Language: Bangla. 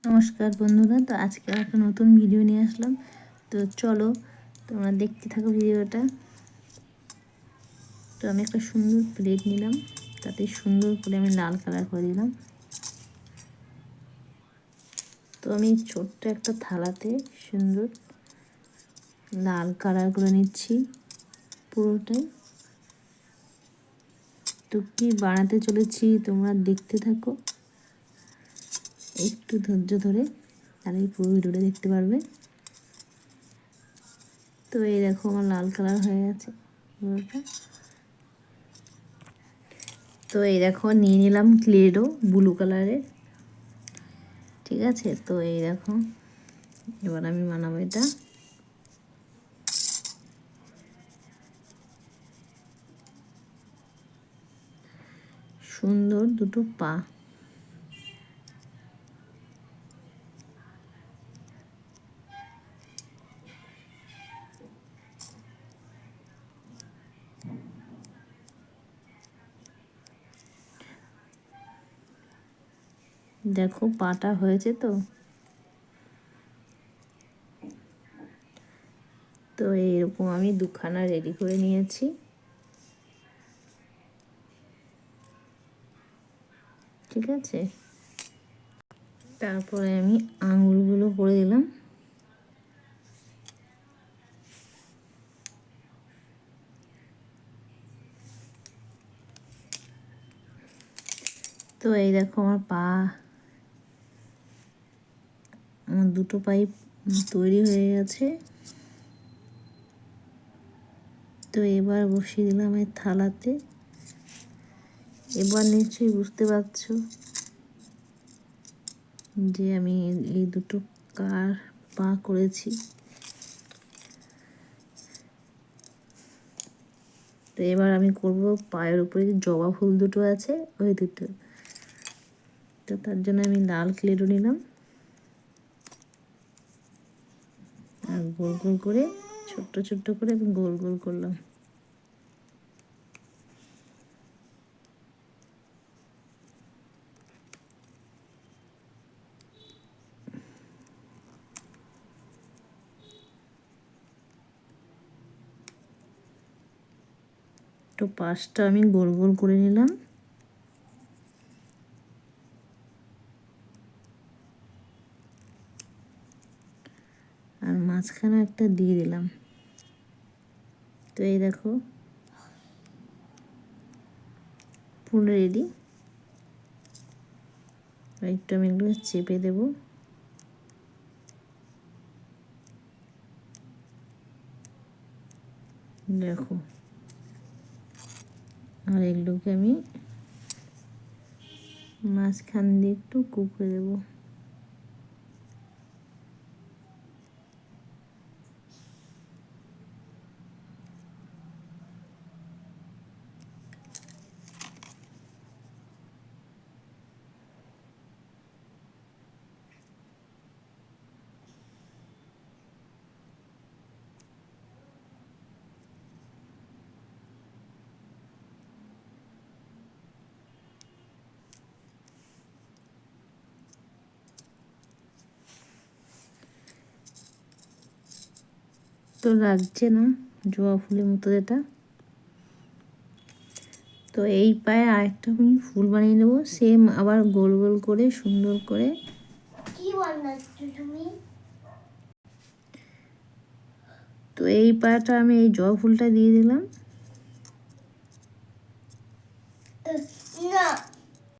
নমস্কার বন্ধুরা, তো আজকে একটা নতুন ভিডিও নিয়ে আসলাম। তো চলো তোমরা দেখতে থাকো ভিডিওটা। তো আমি একটা সুন্দর প্লেট নিলাম, তাতে সুন্দর করে আমি লাল কালার করে দিলাম। তো আমি ছোট্ট একটা থালাতে সুন্দর লাল কালার করে নিচ্ছি পুরোটাই। তো কি বানাতে চলেছি তোমরা দেখতে থাকো, একটু ধৈর্য ধরে, তাহলে পুরো ভিডিওটা দেখতে পারবে। তো এই দেখো আমার লাল কালার হয়ে গেছে পুরোটা। তো এই দেখো নিয়ে নিলাম ক্লেডো ব্লু কালারের, ঠিক আছে। তো এই দেখো এবার আমি বানাবো এটা। সুন্দর দুটো পা, দেখো পাটা হয়েছে। তো এইরকম আমি দুখানা রেডি করে নিয়েছি, ঠিক আছে। তারপরে আমি আঙুলগুলো করে দিলাম। তো এই দেখো আমার দুটো পাইপ তৈরি হয়ে গেছে। তো এবার বসিয়ে দিলাম এই থালাতে। এবার নিশ্চয়ই বুঝতে পারছো যে আমি এই দুটো কার পা করেছি। তো এবার আমি করব পায়ের উপরে যে জবা ফুল দুটো আছে ওই দুটো। তো তার জন্য আমি লাল ক্লেডো নিলাম আর গোল গোল করে ছোট্ট ছোট্ট করে আমি গোল গোল করলাম। তো পাশটা আমি গোল গোল করে নিলাম, আর মাঝখানে একটা দিয়ে দিলাম। তো এই দেখো পুরো রেডি। একটু আমি এগুলো চেপে দেব। দেখো, আর এগুলোকে আমি মাঝখান দিয়ে একটু কুকড়ে দেবো। তো লাগছে না জবা ফুলের মতো যেটা। তো এই পায়ে আরেকটা আমি ফুল বানিয়ে নেবো, সেম আবার গোল গোল করে সুন্দর করে। কি বানাচ্ছ তুমি? তো এই পাটা আমি এই জবা ফুলটা দিয়ে দিলাম। না